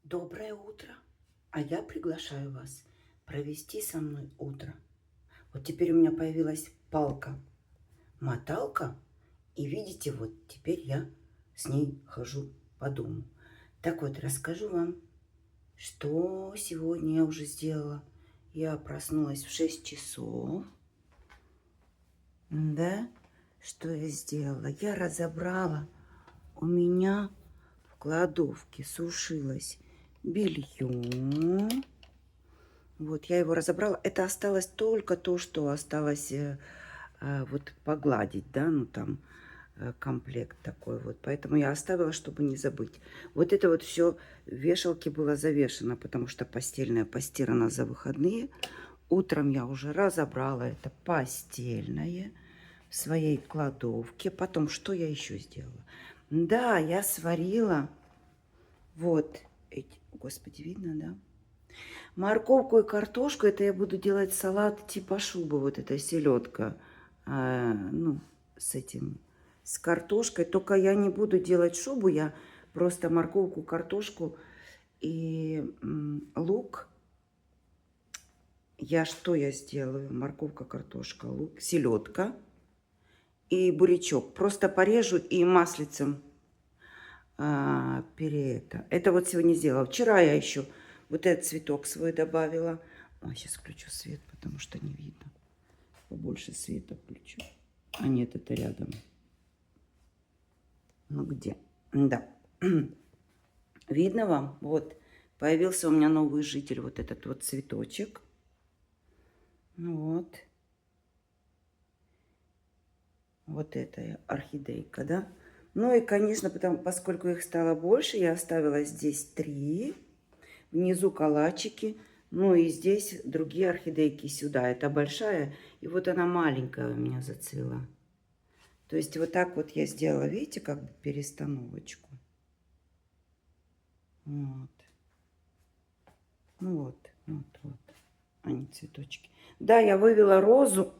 Доброе утро! А я приглашаю вас провести со мной утро. Вот теперь у меня появилась палка-моталка, и видите, вот теперь я с ней хожу по дому. Так вот, расскажу вам, что сегодня я уже сделала. Я проснулась в 6 часов. Да, что я сделала? Я разобрала, у меня в кладовке сушилось белье. Вот, я его разобрала. Это осталось только то, что осталось вот погладить, да, ну там комплект такой вот. Поэтому я оставила, чтобы не забыть. Вот это вот все в вешалке было завешено, потому что постельное постирано за выходные. Утром я уже разобрала это постельное в своей кладовке. Потом, что я еще сделала? Да, я сварила вот эти, господи, видно, да? Морковку и картошку, это я буду делать салат типа шубы, вот эта селедка, ну, с этим, с картошкой. Только я не буду делать шубу, я просто морковку, картошку и лук. Что я сделаю? Морковка, картошка, лук, селедка и бурячок. Просто порежу и маслицем это вот сегодня сделала. Вчера я еще вот этот цветок свой добавила. Ой, сейчас включу свет, потому что не видно. Побольше света включу. А нет, это рядом. Ну где? Да. Видно вам? Вот. Появился у меня новый житель. Вот этот вот цветочек. Вот. Вот это орхидейка, да? Ну и, конечно, поскольку их стало больше, я оставила здесь 3. Внизу калачики. Ну и здесь другие орхидейки сюда. Это большая. И вот она маленькая у меня зацвела. То есть вот так вот я сделала, видите, как бы перестановочку. Вот. Ну вот, вот. Они цветочки. Да, я вывела розу.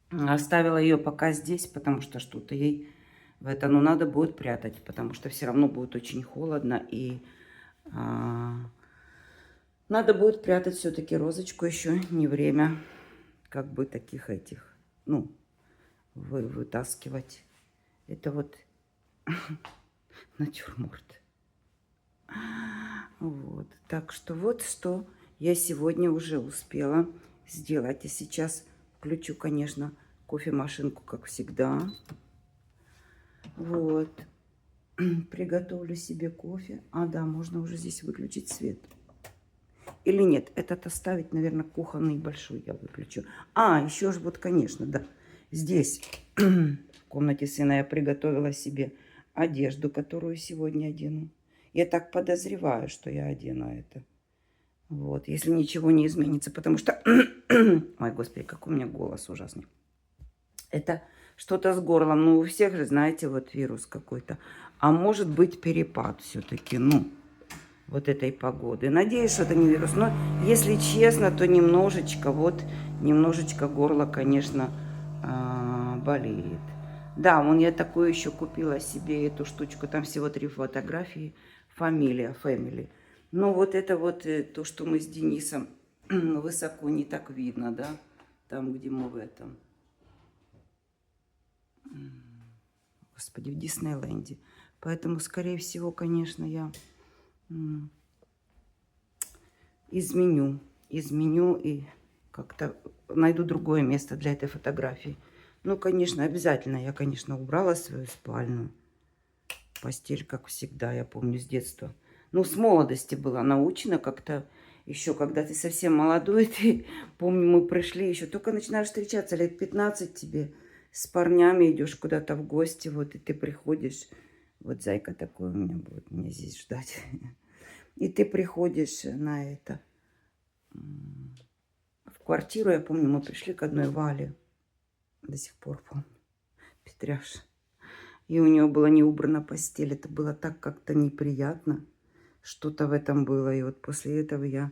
Оставила ее пока здесь, потому что что-то ей в это, ну, надо будет прятать, потому что все равно будет очень холодно. И надо будет прятать все-таки розочку, еще не время, как бы таких этих, ну, вытаскивать. Это вот натюрморт. Вот, так что вот что я сегодня уже успела сделать. И сейчас включу, конечно, кофемашинку, как всегда. Вот, приготовлю себе кофе. Да, можно уже здесь выключить свет. Или нет, этот оставить, наверное, кухонный большой я выключу. Еще же вот, конечно, да. Здесь, в комнате сына, я приготовила себе одежду, которую сегодня одену. Я так подозреваю, что я одену это. Вот, если ничего не изменится, потому что... Ой, господи, какой у меня голос ужасный. Это что-то с горлом. Ну, у всех же, знаете, вот вирус какой-то. А может быть перепад все-таки, ну... вот этой погоды. Надеюсь, что это не вирус. Но, если честно, то немножечко горло, конечно, болеет. Да, я такую еще купила себе, эту штучку. Там всего 3 фотографии. Фамилия, family. Но вот это вот то, что мы с Денисом высоко не так видно, да? Там, где мы в этом. Господи, в Диснейленде. Поэтому, скорее всего, конечно, я... изменю и как-то найду другое место для этой фотографии. Ну, конечно, обязательно. Я, конечно, убрала свою спальню. Постель, как всегда, я помню с детства. Ну, с молодости была научена как-то. Еще когда ты совсем молодой, ты, помню, мы пришли, еще только начинаешь встречаться, лет 15 тебе, с парнями идешь куда-то в гости, вот, и ты приходишь, вот зайка такой у меня будет меня здесь ждать. И ты приходишь на это, в квартиру, я помню, мы пришли к одной Вале, до сих пор помню, Петряша. И у нее была не убрана постель, это было так как-то неприятно, что-то в этом было. И вот после этого я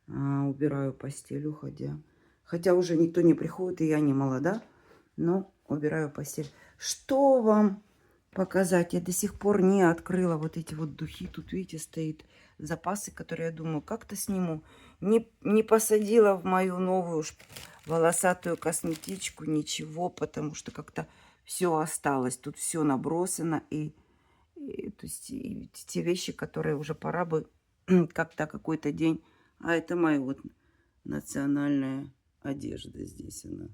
убираю постель, уходя. Хотя уже никто не приходит, и я не молода, но убираю постель. Что вам показать. Я до сих пор не открыла вот эти вот духи. Тут, видите, стоит запасы, которые я думаю, как-то сниму. Не посадила в мою новую волосатую косметичку ничего, потому что как-то все осталось. Тут все набросано. То есть и те вещи, которые уже пора бы как-то какой-то день. А это моя вот национальная одежда здесь она.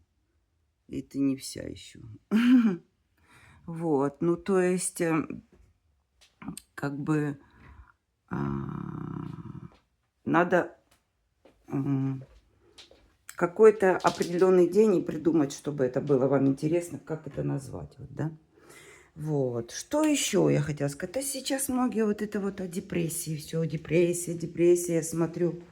Это не вся еще. Вот, ну то есть, как бы надо какой-то определенный день и придумать, чтобы это было вам интересно, как это назвать, вот, да? Вот, что еще я хотела сказать? Да сейчас многие вот это вот о депрессии, все, депрессия, я смотрю,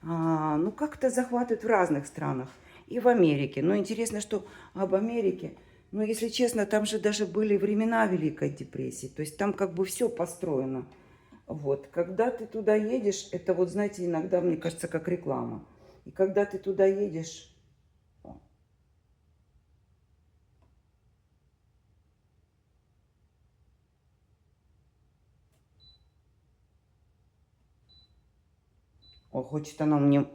ну как-то захватывают в разных странах и в Америке. Но интересно, что об Америке, ну если честно, там же даже были времена Великой депрессии, то есть там как бы все построено. Вот, когда ты туда едешь, это вот, знаете, иногда, мне кажется, как реклама. И когда ты туда едешь... О, хочет она мне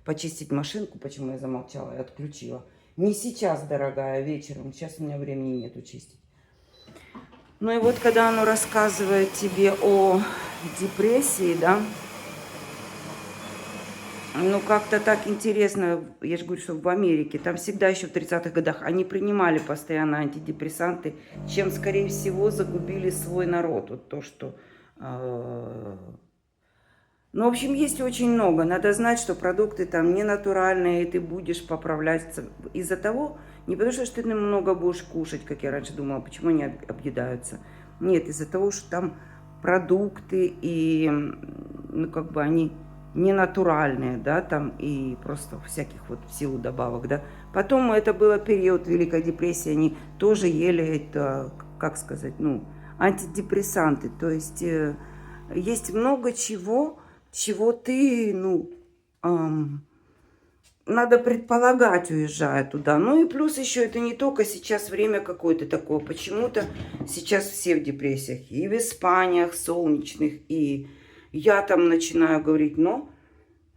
почистить машинку, почему я замолчала и отключила. Не сейчас, дорогая, вечером. Сейчас у меня времени нету чистить. Ну и вот когда оно рассказывает тебе о депрессии, да, ну как-то так интересно, я же говорю, что в Америке, там всегда еще в 30-х годах они принимали постоянно антидепрессанты, чем, скорее всего, загубили свой народ. Вот то, что... Ну, в общем, есть очень много. Надо знать, что продукты там не натуральные, и ты будешь поправляться из-за того, не потому что ты много будешь кушать, как я раньше думала, почему они объедаются. Нет, из-за того, что там продукты, и, ну, как бы они не натуральные, да, там, и просто всяких вот в силу добавок, да. Потом это был период Великой депрессии, они тоже ели это, как сказать, ну, антидепрессанты. То есть есть много чего ты, ну, надо предполагать, уезжая туда. Ну и плюс еще это не только сейчас время какое-то такое. Почему-то сейчас все в депрессиях. И в Испаниях солнечных, и я там начинаю говорить «но».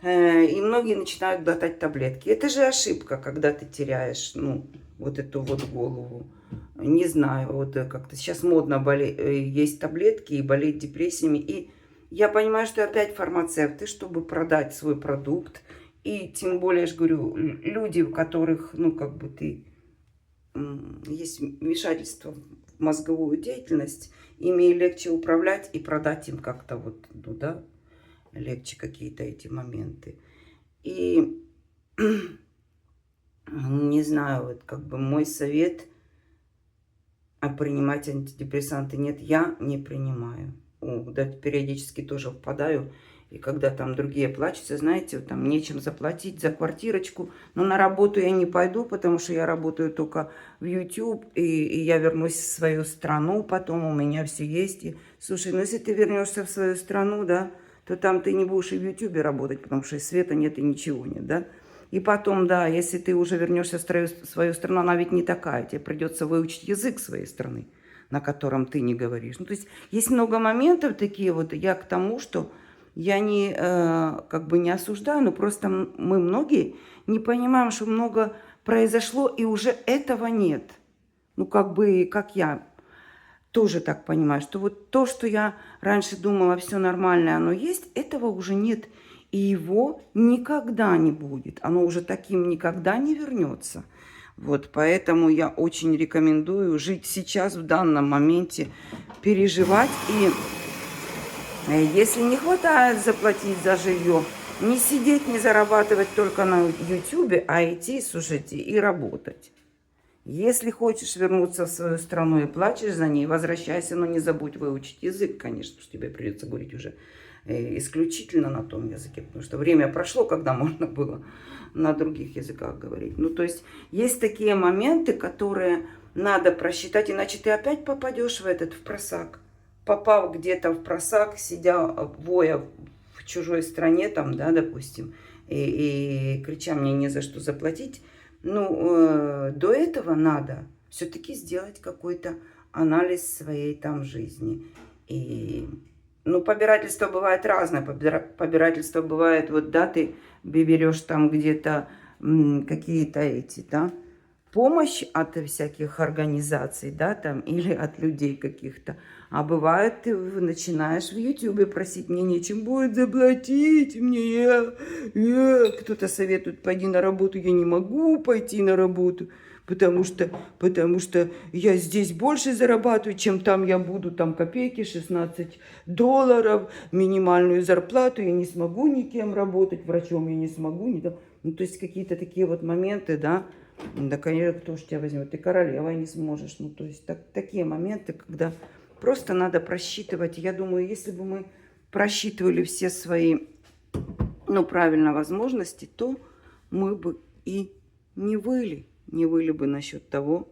И многие начинают глотать таблетки. Это же ошибка, когда ты теряешь, ну, вот эту вот голову. Не знаю, вот как-то сейчас модно есть таблетки и болеть депрессиями. И я понимаю, что опять фармацевты, чтобы продать свой продукт. И тем более, я же говорю, люди, у которых, ну, как бы есть вмешательство в мозговую деятельность, ими легче управлять и продать им как-то вот, ну, да, легче какие-то эти моменты. И не знаю, вот как бы мой совет, принимать антидепрессанты нет, я не принимаю. Да, периодически тоже впадаю. И когда там другие плачутся, знаете, вот там нечем заплатить за квартирочку. Но на работу я не пойду, потому что я работаю только в YouTube. И я вернусь в свою страну, потом у меня все есть. И, слушай, ну если ты вернешься в свою страну, да, то там ты не будешь и в YouTube работать, потому что и света нет, и ничего нет, да. И потом, да, если ты уже вернешься в свою страну, она ведь не такая. Тебе придется выучить язык своей страны, на котором ты не говоришь. Ну, то есть есть много моментов такие вот. Я к тому, что я не, как бы не осуждаю, но просто мы многие не понимаем, что много произошло, и уже этого нет. Ну, как бы, как я тоже так понимаю, что вот то, что я раньше думала, все нормально, оно есть, этого уже нет. И его никогда не будет. Оно уже таким никогда не вернется. Вот, поэтому я очень рекомендую жить сейчас, в данном моменте, переживать. И если не хватает заплатить за жилье, не сидеть, не зарабатывать только на YouTube, а идти, слушайте, и работать. Если хочешь вернуться в свою страну и плачешь за ней, возвращайся, но не забудь выучить язык, конечно, потому что тебе придется говорить уже исключительно на том языке, потому что время прошло, когда можно было на других языках говорить. Ну, то есть такие моменты, которые надо просчитать, иначе ты опять попадешь в просак. Попав где-то в просак, сидя воя в чужой стране, там, да, допустим, и крича мне не за что заплатить, ну, до этого надо все-таки сделать какой-то анализ своей там жизни. И, ну, побирательство бывает разное. Побирательство бывает, вот, да, ты берешь там где-то какие-то эти, да, помощь от всяких организаций, да, там, или от людей каких-то. А бывает, ты начинаешь в Ютубе просить, мне нечем будет заплатить, кто-то советует, пойди на работу, я не могу пойти на работу, потому что я здесь больше зарабатываю, чем там я буду, там копейки, $16, минимальную зарплату, я не смогу никем работать, врачом я не смогу, не там. Ну, то есть какие-то такие вот моменты, да. Да, конечно, кто ж тебя возьмет? Ты королевой не сможешь. Ну, то есть такие моменты, когда просто надо просчитывать. Я думаю, если бы мы просчитывали все свои, ну, правильно, возможности, то мы бы и не выли бы насчет того,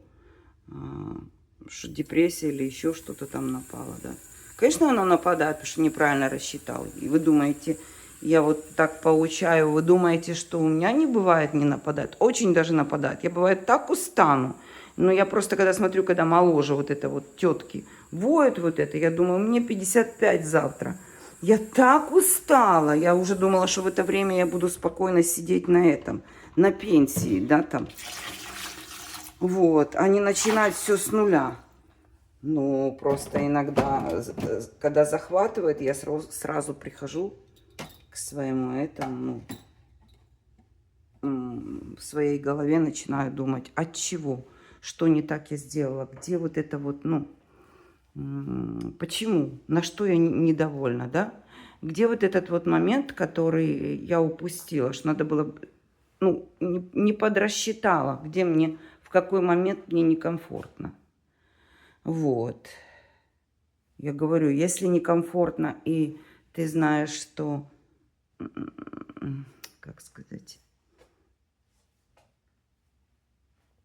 что депрессия или еще что-то там напало, да. Конечно, она нападает, потому что неправильно рассчитал. И вы думаете, я вот так получаю, вы думаете, что у меня не бывает не нападает? Очень даже нападает. Я бывает так устану. Но я просто, когда смотрю, когда моложе вот это вот тетки воют вот это, я думаю, мне 55 завтра. Я так устала. Я уже думала, что в это время я буду спокойно сидеть на этом, на пенсии, да, там. Вот, они начинают все с нуля. Ну, просто иногда, когда захватывает, я сразу прихожу к своему этому, в своей голове начинаю думать, от чего, что не так я сделала, где вот это вот, ну, почему, на что я недовольна, да? Где вот этот вот момент, который я упустила, что надо было, ну, не подрасчитала, где мне, в какой момент мне некомфортно. Вот. Я говорю, если некомфортно, и ты знаешь, что, как сказать,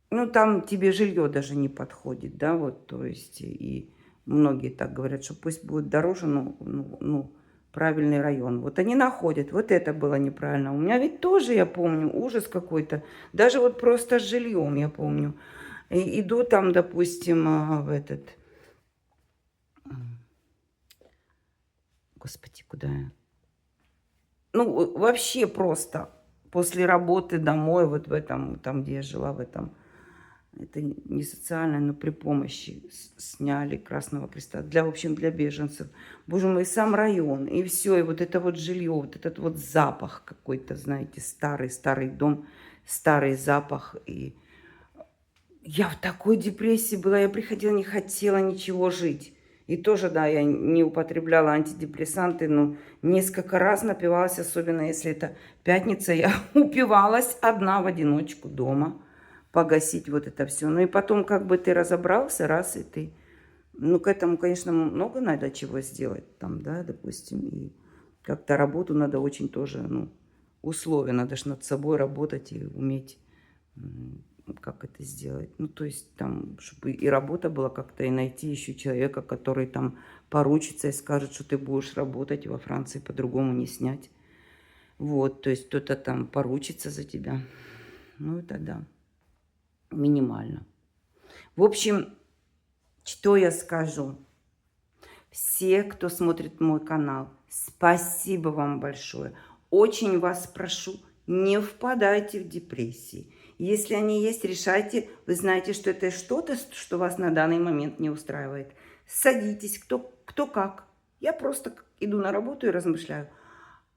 ну, там тебе жилье даже не подходит, да, вот, то есть, и многие так говорят, что пусть будет дороже, ну, правильный район. Вот они находят, вот это было неправильно. У меня ведь тоже, я помню, ужас какой-то, даже вот просто с жильем, я помню. И иду там, допустим, в этот, господи, куда я? Ну, вообще просто после работы домой, вот в этом, там, где я жила, в этом, это не социальное, но при помощи сняли Красного Креста. Для, в общем, для беженцев. Боже мой, сам район, и все, и вот это вот жилье, вот этот вот запах какой-то, знаете, старый дом, старый запах. И я в такой депрессии была, я приходила, не хотела ничего жить. И тоже, да, я не употребляла антидепрессанты, но несколько раз напивалась, особенно если это пятница, я упивалась одна в одиночку дома, погасить вот это все. Ну и потом, как бы ты разобрался, раз и ты... Ну, к этому, конечно, много надо чего сделать там, да, допустим, и как-то работу надо очень тоже, ну, условия, надо же над собой работать и уметь, как это сделать. Ну, то есть там, чтобы и работа была как-то, и найти еще человека, который там поручится и скажет, что ты будешь работать, во Франции по-другому не снять. Вот, то есть кто-то там поручится за тебя. Ну, это да, минимально. В общем, что я скажу? Все, кто смотрит мой канал, спасибо вам большое. Очень вас прошу, не впадайте в депрессии. Если они есть, решайте. Вы знаете, что это что-то, что вас на данный момент не устраивает. Садитесь, кто как. Я просто иду на работу и размышляю.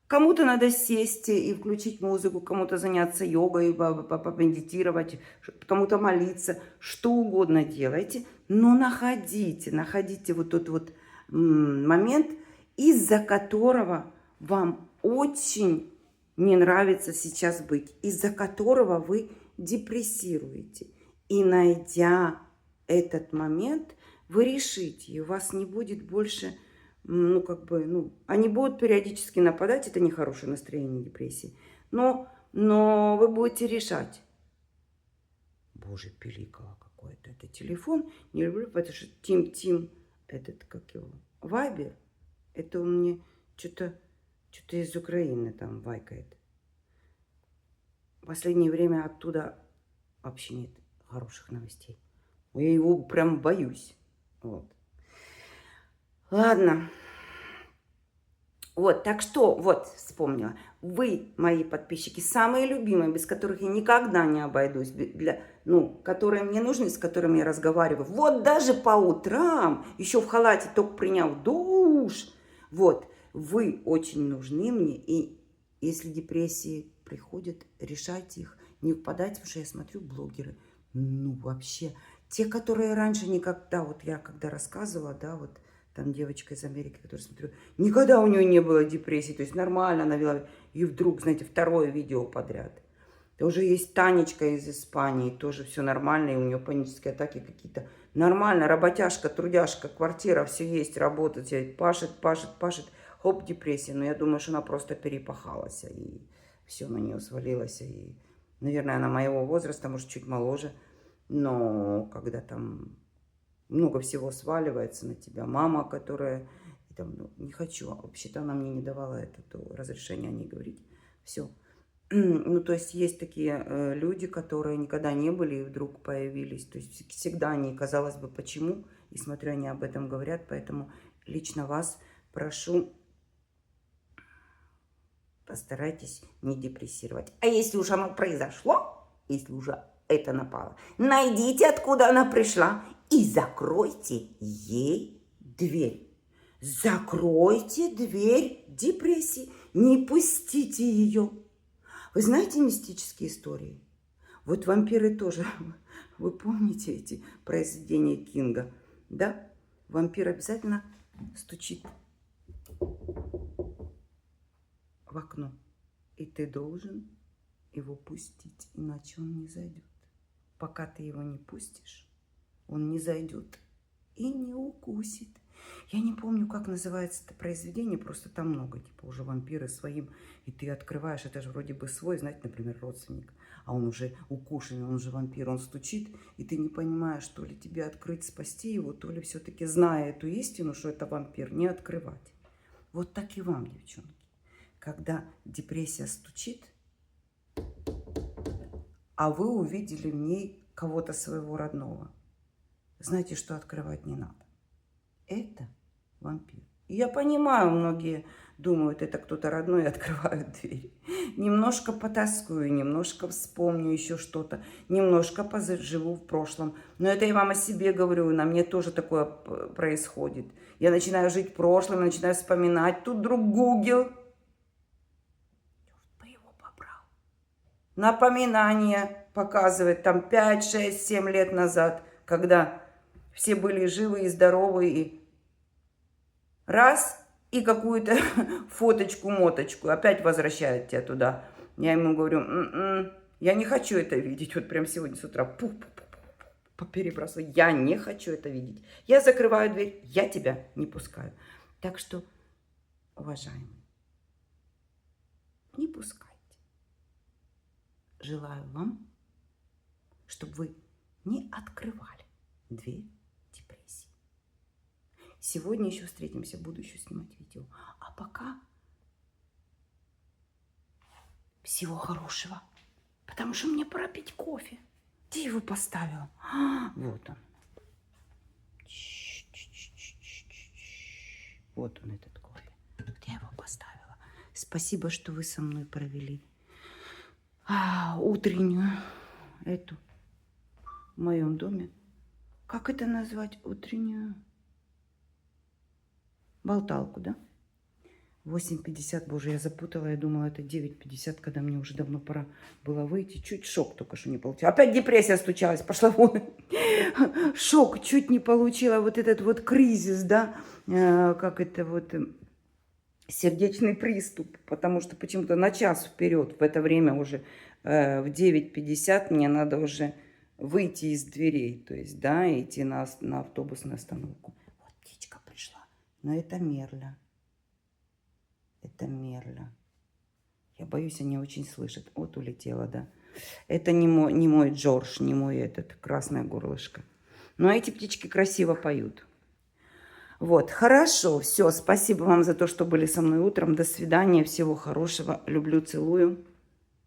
Кому-то надо сесть и включить музыку, кому-то заняться йогой, помедитировать, кому-то молиться, что угодно делайте, но находите вот тот вот момент, из-за которого вам очень не нравится сейчас быть, из-за которого вы депрессируете. И найдя этот момент, вы решите, и у вас не будет больше... Ну, как бы, ну, они будут периодически нападать, это нехорошее настроение депрессии. Но вы будете решать. Боже, пиликало какое-то. Это телефон. Не люблю, потому что Тим, этот, как его, Вайбер, это у меня что-то из Украины там вайкает. В последнее время оттуда вообще нет хороших новостей. Я его прям боюсь. Вот. Ладно. Вот, так что, вот, вспомнила. Вы, мои подписчики, самые любимые, без которых я никогда не обойдусь, которые мне нужны, с которыми я разговариваю. Вот даже по утрам, еще в халате, только приняв душ. Вот, вы очень нужны мне, и если депрессии приходят, решайте их. Не впадайте, потому что я смотрю блогеры, ну, вообще, те, которые раньше никогда, вот я когда рассказывала, да, вот, там девочка из Америки, которую смотрю, никогда у нее не было депрессии, то есть нормально она вела. И вдруг, знаете, второе видео подряд. Тоже есть Танечка из Испании, тоже все нормально, и у нее панические атаки какие-то. Нормально, работяжка, трудяжка, квартира, все есть, работает, пашет, хоп, депрессия. Но я думаю, что она просто перепахалась, и все на нее свалилось. И, наверное, она моего возраста, может, чуть моложе, но когда там много всего сваливается на тебя. Мама, которая... Там, ну, не хочу. Вообще-то она мне не давала это разрешение о ней говорить. Все. Ну, то есть есть такие люди, которые никогда не были и вдруг появились. То есть всегда они, казалось бы, почему. И смотрю, они об этом говорят. Поэтому лично вас прошу, постарайтесь не депрессировать. А если уж оно произошло, если уже это напало, найдите, откуда она пришла, и закройте ей дверь. Закройте дверь депрессии. Не пустите ее. Вы знаете мистические истории? Вот вампиры тоже. Вы помните эти произведения Кинга? Да? Вампир обязательно стучит в окно. И ты должен его пустить, иначе он не зайдет. Пока ты его не пустишь, он не зайдет и не укусит. Я не помню, как называется это произведение, просто там много, типа уже вампиры своим, и ты открываешь, это же вроде бы свой, знаете, например, родственник, а он уже укушенный, он уже вампир, он стучит, и ты не понимаешь, то ли тебе открыть, спасти его, то ли все-таки, зная эту истину, что это вампир, не открывать. Вот так и вам, девчонки. Когда депрессия стучит, а вы увидели в ней кого-то своего родного, знаете, что открывать не надо. Это вампир. И я понимаю, многие думают, это кто-то родной, и открывают дверь. Немножко потаскую, немножко вспомню еще что-то, немножко поживу в прошлом. Но это я вам о себе говорю, на мне тоже такое происходит. Я начинаю жить в прошлом, начинаю вспоминать. Тут вдруг Google. Бы его побрал. Напоминание показывает там 5, 6, 7 лет назад, когда все были живы и здоровы, и раз, и какую-то фоточку-моточку опять возвращают тебя туда. Я ему говорю, я не хочу это видеть. Вот прям сегодня с утра перебрасываю. Я не хочу это видеть. Я закрываю дверь, я тебя не пускаю. Так что, уважаемые, не пускайте. Желаю вам, чтобы вы не открывали дверь депрессии. Сегодня еще встретимся, буду еще снимать видео. А пока всего хорошего. Потому что мне пора пить кофе. Где я его поставила? Вот он. Вот он, этот кофе. Где я его поставила? Спасибо, что вы со мной провели утреннюю эту в моем доме. Как это назвать? Утреннюю болталку, да? 8:50, боже, я запутала, я думала, это 9:50, когда мне уже давно пора было выйти. Чуть шок только что не получила. Опять депрессия стучалась, пошла вон. Шок, чуть не получила вот этот вот кризис, да, как это вот, сердечный приступ, потому что почему-то на час вперед, в это время уже в 9:50 мне надо уже выйти из дверей, то есть, да, идти на автобусную остановку. Вот птичка пришла, но это Мерля. Это Мерля. Я боюсь, они очень слышат. Вот улетела, да. Это не мой Джордж, не мой этот, красное горлышко. Но эти птички красиво поют. Вот, хорошо, все. Спасибо вам за то, что были со мной утром. До свидания, всего хорошего. Люблю, целую.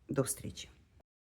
До встречи.